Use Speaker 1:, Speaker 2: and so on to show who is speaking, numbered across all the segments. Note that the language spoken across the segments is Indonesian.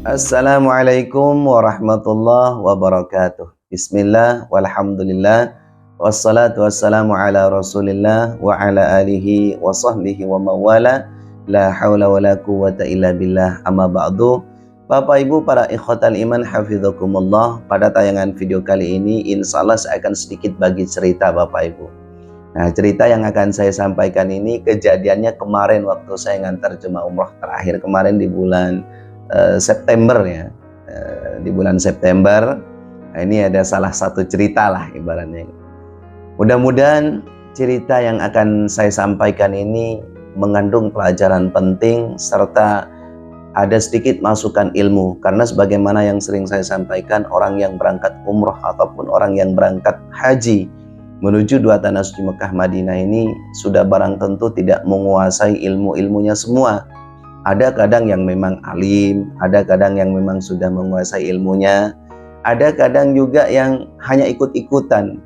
Speaker 1: Assalamualaikum warahmatullahi wabarakatuh. Bismillah walhamdulillah wassalatu wassalamu ala rasulillah wa ala alihi wa sahbihi wa mawala la hawla wa la quwwata illa billah amma ba'du. Bapak Ibu para ikhwatal iman hafidhakumullah, pada tayangan video kali ini insyaallah saya akan sedikit bagi cerita Bapak Ibu. Nah, cerita yang akan saya sampaikan ini kejadiannya kemarin waktu saya ngantar jemaah umroh terakhir kemarin di bulan September ya. Di bulan September. Nah, ini ada salah satu cerita lah ibaratnya. Mudah-mudahan cerita yang akan saya sampaikan ini mengandung pelajaran penting serta ada sedikit masukan ilmu, karena sebagaimana yang sering saya sampaikan, orang yang berangkat umroh ataupun orang yang berangkat haji menuju dua tanah suci Mekah Madinah ini sudah barang tentu tidak menguasai ilmu-ilmunya semua. Ada kadang yang memang alim, ada kadang yang memang sudah menguasai ilmunya, ada kadang juga yang hanya ikut-ikutan,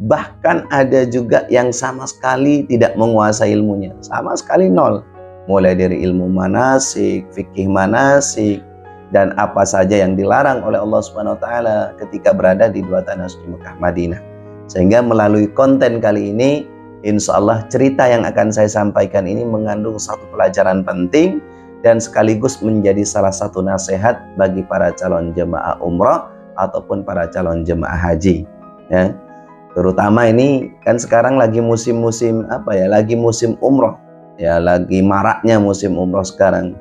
Speaker 1: bahkan ada juga yang sama sekali tidak menguasai ilmunya, sama sekali nol, mulai dari ilmu manasik, fikih manasik, dan apa saja yang dilarang oleh Allah Subhanahu wa Ta'ala ketika berada di dua tanah suci Mekah Madinah. Sehingga melalui konten kali ini, insya Allah cerita yang akan saya sampaikan ini mengandung satu pelajaran penting dan sekaligus menjadi salah satu nasihat bagi para calon jemaah umroh ataupun para calon jemaah haji ya. Terutama ini kan sekarang lagi musim-musim lagi musim umroh ya, lagi maraknya musim umroh sekarang.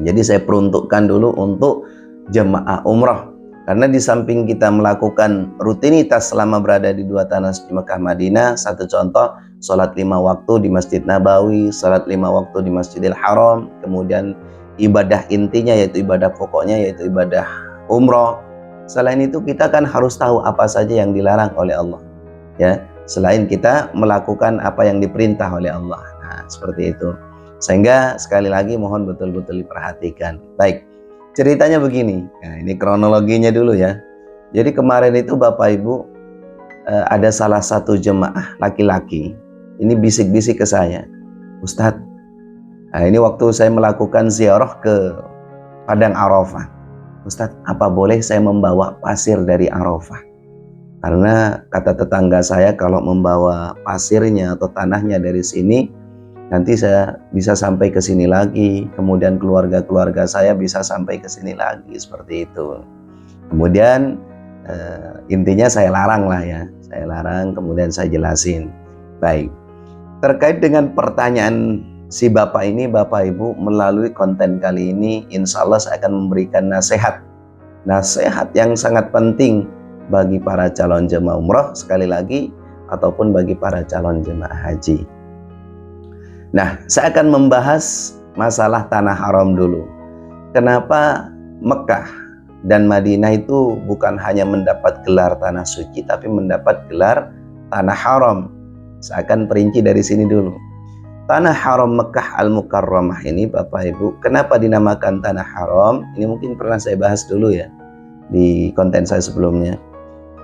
Speaker 1: Jadi saya peruntukkan dulu untuk jemaah umroh, karena di samping kita melakukan rutinitas selama berada di dua tanah suci Mekah Madinah, satu contoh sholat 5 waktu di Masjid Nabawi, sholat 5 waktu di Masjidil Haram, kemudian ibadah intinya yaitu ibadah pokoknya yaitu ibadah umroh. Selain itu kita kan harus tahu apa saja yang dilarang oleh Allah ya, selain kita melakukan apa yang diperintah oleh Allah. Nah, seperti itu. Sehingga sekali lagi mohon betul-betul diperhatikan. Baik, ceritanya begini. Nah, ini kronologinya dulu ya. Jadi kemarin itu Bapak Ibu ada salah satu jemaah laki-laki ini bisik-bisik ke saya, Ustadz, nah ini waktu saya melakukan ziarah ke Padang Arafah, Ustadz, apa boleh saya membawa pasir dari Arafah? Karena kata tetangga saya kalau membawa pasirnya atau tanahnya dari sini, nanti saya bisa sampai ke sini lagi, kemudian keluarga-keluarga saya bisa sampai ke sini lagi, seperti itu. Kemudian intinya saya larang lah ya, saya larang, kemudian saya jelasin. Baik, terkait dengan pertanyaan si Bapak ini, Bapak Ibu, melalui konten kali ini insya Allah saya akan memberikan nasihat yang sangat penting bagi para calon jemaah umroh sekali lagi ataupun bagi para calon jemaah haji. Nah, saya akan membahas masalah tanah haram dulu. Kenapa Mekah dan Madinah itu bukan hanya mendapat gelar tanah suci tapi mendapat gelar tanah haram? Saya akan perinci dari sini dulu. Tanah haram Mekah Al-Mukarramah ini Bapak Ibu, kenapa dinamakan tanah haram? Ini mungkin pernah saya bahas dulu ya di konten saya sebelumnya.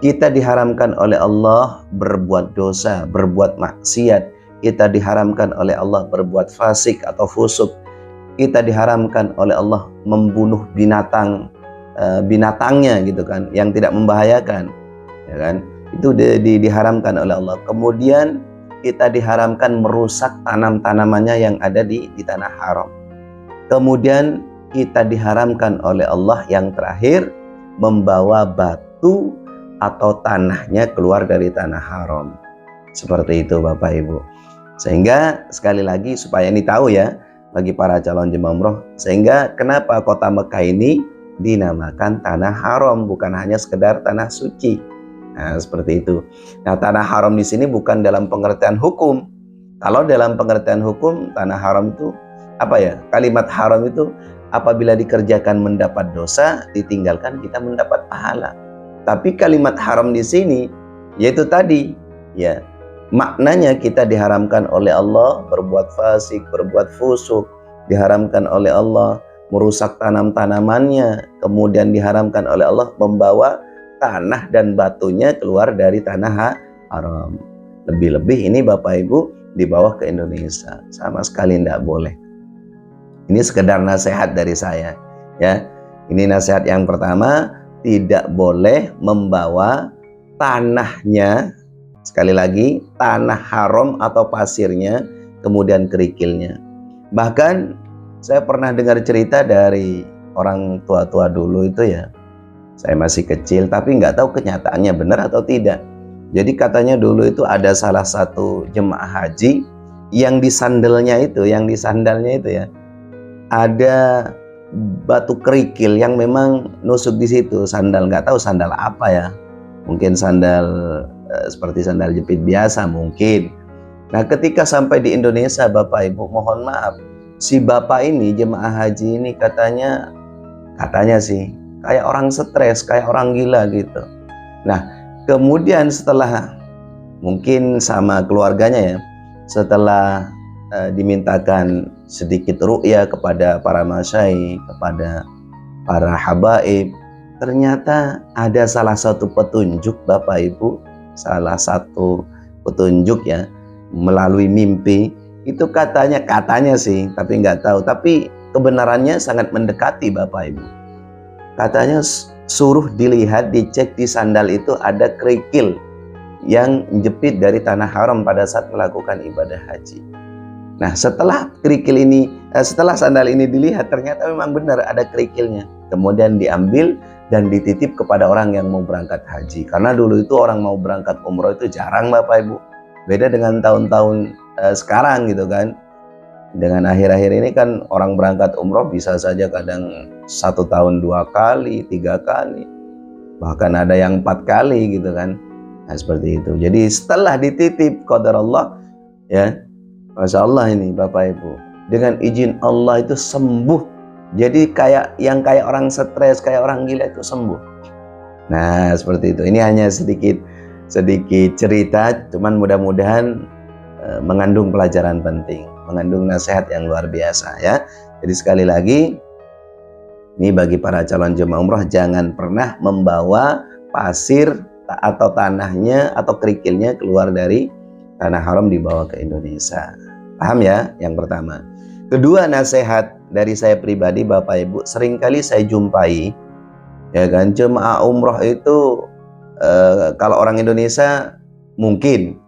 Speaker 1: Kita diharamkan oleh Allah berbuat dosa, berbuat maksiat. Kita diharamkan oleh Allah berbuat fasik atau fusuk. Kita diharamkan oleh Allah membunuh binatangnya gitu kan, yang tidak membahayakan ya kan, itu diharamkan oleh Allah. Kemudian kita diharamkan merusak tanam-tanamannya yang ada di tanah haram. Kemudian kita diharamkan oleh Allah yang terakhir membawa batu atau tanahnya keluar dari tanah haram. Seperti itu Bapak Ibu. Sehingga sekali lagi supaya ini tahu ya bagi para calon jemaah umroh, sehingga kenapa kota Mekah ini dinamakan tanah haram, bukan hanya sekedar tanah suci. Nah, seperti itu. Nah, tanah haram di sini bukan dalam pengertian hukum. Kalau dalam pengertian hukum, tanah haram itu kalimat haram itu apabila dikerjakan mendapat dosa, ditinggalkan kita mendapat pahala. Tapi kalimat haram di sini yaitu tadi ya, maknanya kita diharamkan oleh Allah berbuat fasik, berbuat fusuk, diharamkan oleh Allah merusak tanam-tanamannya, kemudian diharamkan oleh Allah membawa tanah dan batunya keluar dari tanah haram. Lebih-lebih ini Bapak Ibu dibawa ke Indonesia, sama sekali tidak boleh. Ini sekedar nasihat dari saya ya. Ini nasihat yang pertama, tidak boleh membawa tanahnya, sekali lagi, tanah haram atau pasirnya, kemudian kerikilnya. Bahkan saya pernah dengar cerita dari orang tua-tua dulu itu ya, saya masih kecil tapi nggak tahu kenyataannya benar atau tidak. Jadi katanya dulu itu ada salah satu jemaah haji yang di sandalnya itu ya, ada batu kerikil yang memang nusuk di situ. Sandal, nggak tahu sandal apa ya, mungkin sandal seperti sandal jepit biasa mungkin. Nah, ketika sampai di Indonesia, Bapak Ibu, mohon maaf, si bapak ini, jemaah haji ini katanya sih kayak orang stres, kayak orang gila gitu. Nah, kemudian setelah mungkin sama keluarganya ya, setelah dimintakan sedikit ru'ya kepada para masyayikh, kepada para habaib, ternyata ada salah satu petunjuk, Bapak Ibu, salah satu petunjuk ya, melalui mimpi. Itu katanya sih, tapi nggak tahu, tapi kebenarannya sangat mendekati, Bapak Ibu. Katanya suruh dilihat, dicek di sandal itu ada kerikil yang jepit dari tanah haram pada saat melakukan ibadah haji. Nah, setelah setelah sandal ini dilihat, ternyata memang benar ada kerikilnya. Kemudian diambil dan dititip kepada orang yang mau berangkat haji. Karena dulu itu orang mau berangkat umroh itu jarang, Bapak Ibu. Beda dengan tahun-tahun sekarang gitu kan. Dengan akhir-akhir ini kan orang berangkat umroh bisa saja kadang 1 tahun 2 kali, 3 kali. Bahkan ada yang 4 kali gitu kan. Nah, seperti itu. Jadi setelah dititip qadarullah ya, Masya Allah ini Bapak Ibu, dengan izin Allah itu sembuh. Jadi kayak orang stres, kayak orang gila itu sembuh. Nah, seperti itu. Ini hanya sedikit cerita, cuman mudah-mudahan mengandung pelajaran penting, mengandung nasihat yang luar biasa ya. Jadi sekali lagi, ini bagi para calon jemaah umroh, jangan pernah membawa pasir atau tanahnya atau kerikilnya keluar dari tanah haram dibawa ke Indonesia. Paham ya? Yang pertama. Kedua, nasihat dari saya pribadi, Bapak Ibu, seringkali saya jumpai ya kan, jemaah umroh itu kalau orang Indonesia mungkin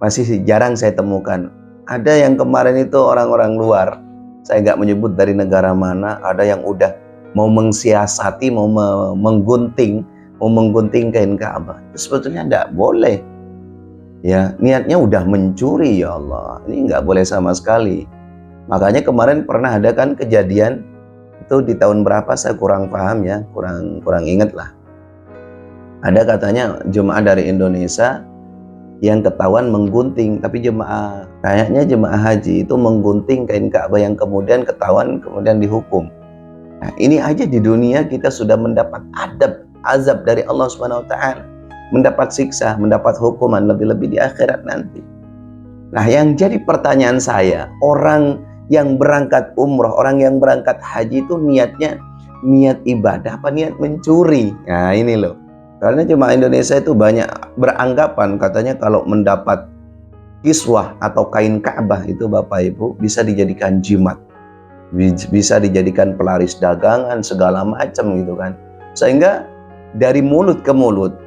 Speaker 1: masih jarang saya temukan. Ada yang kemarin itu orang-orang luar, saya nggak menyebut dari negara mana, ada yang udah mau mensiasati, mau menggunting kain Ka'bah. Itu sebetulnya tidak boleh. Ya, niatnya udah mencuri, ya Allah. Ini nggak boleh sama sekali. Makanya kemarin pernah ada kan kejadian itu di tahun berapa saya kurang paham ya, kurang ingat lah. Ada katanya jemaah dari Indonesia yang ketahuan menggunting, tapi kayaknya jemaah haji itu menggunting kain Ka'bah yang kemudian ketahuan, kemudian dihukum. Nah, ini aja di dunia kita sudah mendapat azab dari Allah Subhanahu wa taala. Mendapat siksa, mendapat hukuman, lebih-lebih di akhirat nanti. Nah, yang jadi pertanyaan saya, orang yang berangkat umroh, orang yang berangkat haji itu niatnya niat ibadah apa niat mencuri? Nah, ini loh. Karena jemaah Indonesia itu banyak beranggapan katanya kalau mendapat kiswah atau kain Ka'bah itu, Bapak Ibu, bisa dijadikan jimat, bisa dijadikan pelaris dagangan, segala macam gitu kan. Sehingga dari mulut ke mulut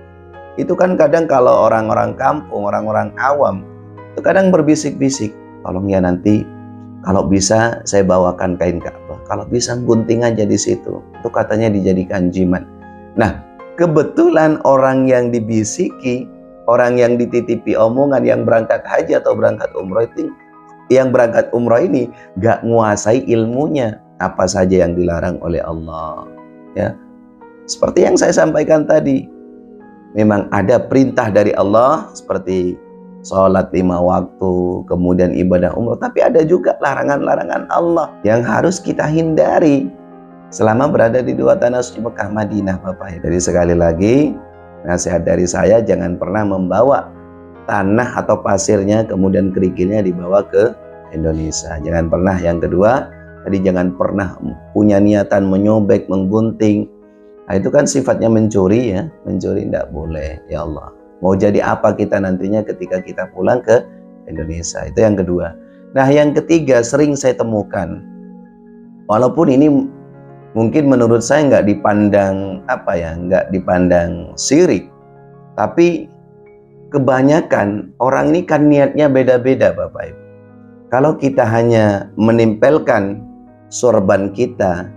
Speaker 1: itu kan kadang kalau orang-orang kampung, orang-orang awam itu kadang berbisik-bisik, tolong ya nanti kalau bisa saya bawakan kain Ka'bah, kalau bisa gunting aja di situ, itu katanya dijadikan jimat. Nah, kebetulan orang yang dibisiki, orang yang dititipi omongan yang berangkat haji atau berangkat umroh itu, yang berangkat umroh ini gak menguasai ilmunya apa saja yang dilarang oleh Allah ya. Seperti yang saya sampaikan tadi, memang ada perintah dari Allah seperti sholat 5 waktu, kemudian ibadah umroh, tapi ada juga larangan-larangan Allah yang harus kita hindari selama berada di dua tanah suci Mekah Madinah, Bapak. Jadi sekali lagi, nasihat dari saya, jangan pernah membawa tanah atau pasirnya kemudian kerikilnya dibawa ke Indonesia. Jangan pernah. Yang kedua, tadi jangan pernah punya niatan menyobek, menggunting. Nah, itu kan sifatnya mencuri ya, mencuri tidak boleh ya Allah. Mau jadi apa kita nantinya ketika kita pulang ke Indonesia? Itu yang kedua. Nah, yang ketiga sering saya temukan, walaupun ini mungkin menurut saya nggak dipandang nggak dipandang syirik, tapi kebanyakan orang ini kan niatnya beda-beda Bapak Ibu. Kalau kita hanya menempelkan sorban kita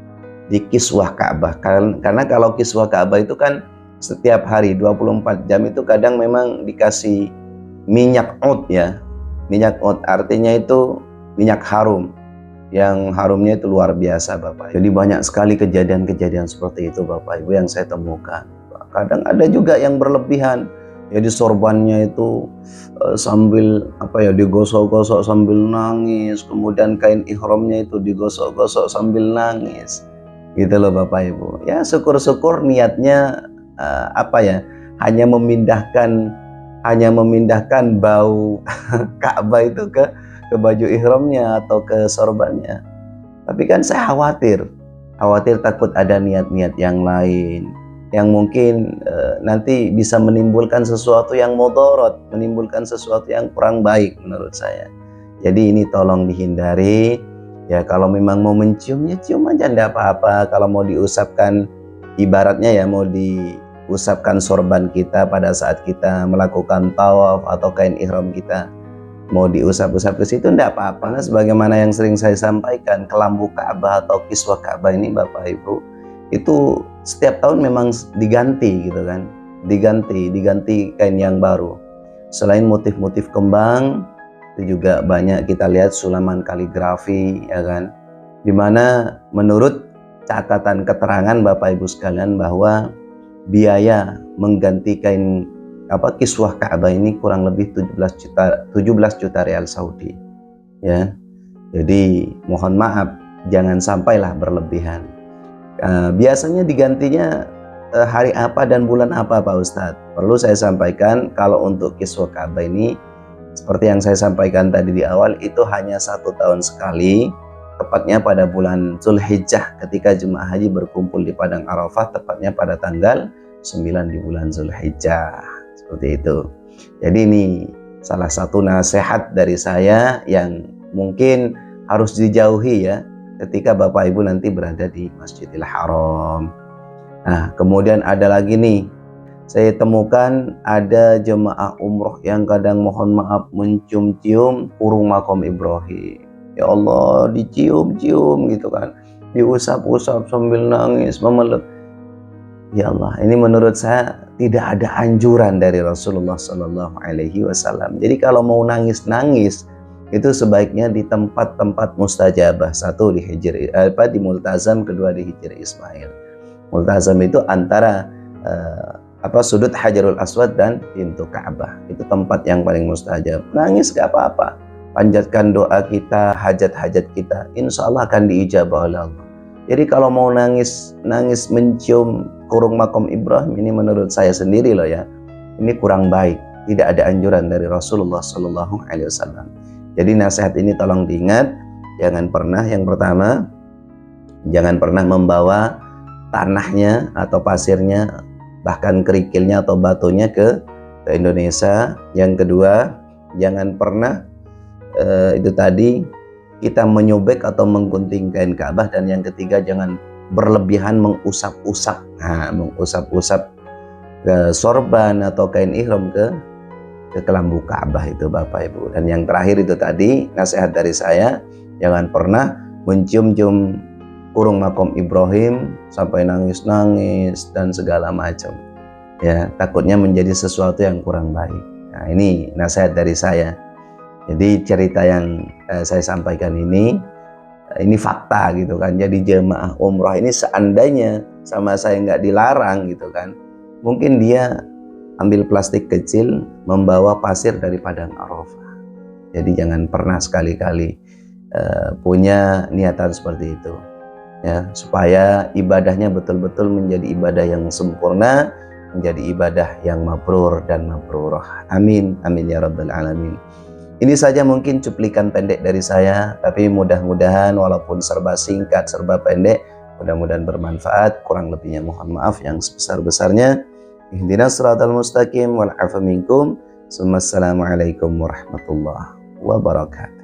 Speaker 1: di kiswah Ka'bah, karena kalau kiswah Ka'bah itu kan setiap hari 24 jam itu kadang memang dikasih minyak oud ya. Minyak oud artinya itu minyak harum, yang harumnya itu luar biasa Bapak. Jadi banyak sekali kejadian-kejadian seperti itu Bapak Ibu yang saya temukan. Kadang ada juga yang berlebihan. Jadi sorbannya itu sambil digosok-gosok sambil nangis, kemudian kain ihramnya itu digosok-gosok sambil nangis. Gitu loh Bapak Ibu. Ya syukur-syukur niatnya hanya memindahkan bau Ka'bah itu ke baju ihramnya atau ke sorbannya. Tapi kan saya khawatir takut ada niat-niat yang lain yang mungkin nanti bisa menimbulkan sesuatu yang mudarat, menimbulkan sesuatu yang kurang baik menurut saya. Jadi ini tolong dihindari. Ya kalau memang mau mencium ya cium aja, enggak apa-apa. Kalau mau diusapkan, ibaratnya ya mau diusapkan sorban kita pada saat kita melakukan tawaf atau kain ihram kita, mau diusap-usap ke situ enggak apa-apa. Nah, sebagaimana yang sering saya sampaikan, kelambu Ka'bah atau kiswah Ka'bah ini Bapak Ibu, itu setiap tahun memang diganti gitu kan, diganti kain yang baru. Selain motif-motif kembang, itu juga banyak kita lihat sulaman kaligrafi ya kan, dimana menurut catatan keterangan Bapak Ibu sekalian bahwa biaya mengganti kain kiswah Ka'bah ini kurang lebih 17 juta rial Saudi ya. Jadi mohon maaf, jangan sampailah berlebihan. Biasanya digantinya hari apa dan bulan apa Pak Ustadz? Perlu saya sampaikan, kalau untuk kiswah Ka'bah ini seperti yang saya sampaikan tadi di awal, itu hanya 1 tahun sekali, tepatnya pada bulan Zulhijjah ketika jemaah haji berkumpul di Padang Arafah, tepatnya pada tanggal 9 di bulan Zulhijjah. Seperti itu. Jadi ini salah satu nasihat dari saya yang mungkin harus dijauhi ya ketika Bapak Ibu nanti berada di Masjidil Haram. Nah, kemudian ada lagi nih, saya temukan ada jemaah umroh yang kadang mohon maaf mencium-cium kurung makom Ibrahim. Ya Allah, dicium-cium gitu kan, diusap-usap sambil nangis, memeluk. Ya Allah, ini menurut saya tidak ada anjuran dari Rasulullah Shallallahu Alaihi Wasallam. Jadi kalau mau nangis-nangis itu sebaiknya di tempat-tempat mustajabah. Satu di di Multazam, kedua di Hijr Ismail. Multazam itu antara sudut Hajarul Aswad dan pintu Ka'bah. Itu tempat yang paling mustajab. Nangis gak apa-apa. Panjatkan doa kita, hajat-hajat kita, insya Allah akan diijabah oleh Allah. Jadi kalau mau nangis mencium kurung makom Ibrahim, ini menurut saya sendiri loh ya, ini kurang baik. Tidak ada anjuran dari Rasulullah Shallallahu Alaihi Wasallam. Jadi nasihat ini tolong diingat, jangan pernah, yang pertama, jangan pernah membawa tanahnya atau pasirnya, bahkan kerikilnya atau batunya ke Indonesia. Yang kedua, jangan pernah itu tadi kita menyobek atau menggunting kain Ka'bah. Dan yang ketiga, jangan berlebihan mengusap-usap, mengusap-usap ke sorban atau kain ihram ke kelambu Ka'bah itu Bapak Ibu. Dan yang terakhir itu tadi nasihat dari saya, jangan pernah mencium-cium kurung makom Ibrahim sampai nangis-nangis dan segala macam ya, takutnya menjadi sesuatu yang kurang baik. Nah, ini nasihat dari saya. Jadi cerita yang saya sampaikan ini fakta gitu kan. Jadi jemaah umrah ini seandainya sama saya nggak dilarang gitu kan, mungkin dia ambil plastik kecil, membawa pasir dari Padang Arafah. Jadi jangan pernah sekali-kali punya niatan seperti itu ya, supaya ibadahnya betul-betul menjadi ibadah yang sempurna, menjadi ibadah yang mabrur dan mabrurah. Amin, amin ya rabbal alamin. Ini saja mungkin cuplikan pendek dari saya, tapi mudah-mudahan walaupun serba singkat, serba pendek, mudah-mudahan bermanfaat. Kurang lebihnya mohon maaf yang sebesar-besarnya. Ihdinas siratal mustaqim wal afa minkum. Assalamualaikum warahmatullahi wabarakatuh.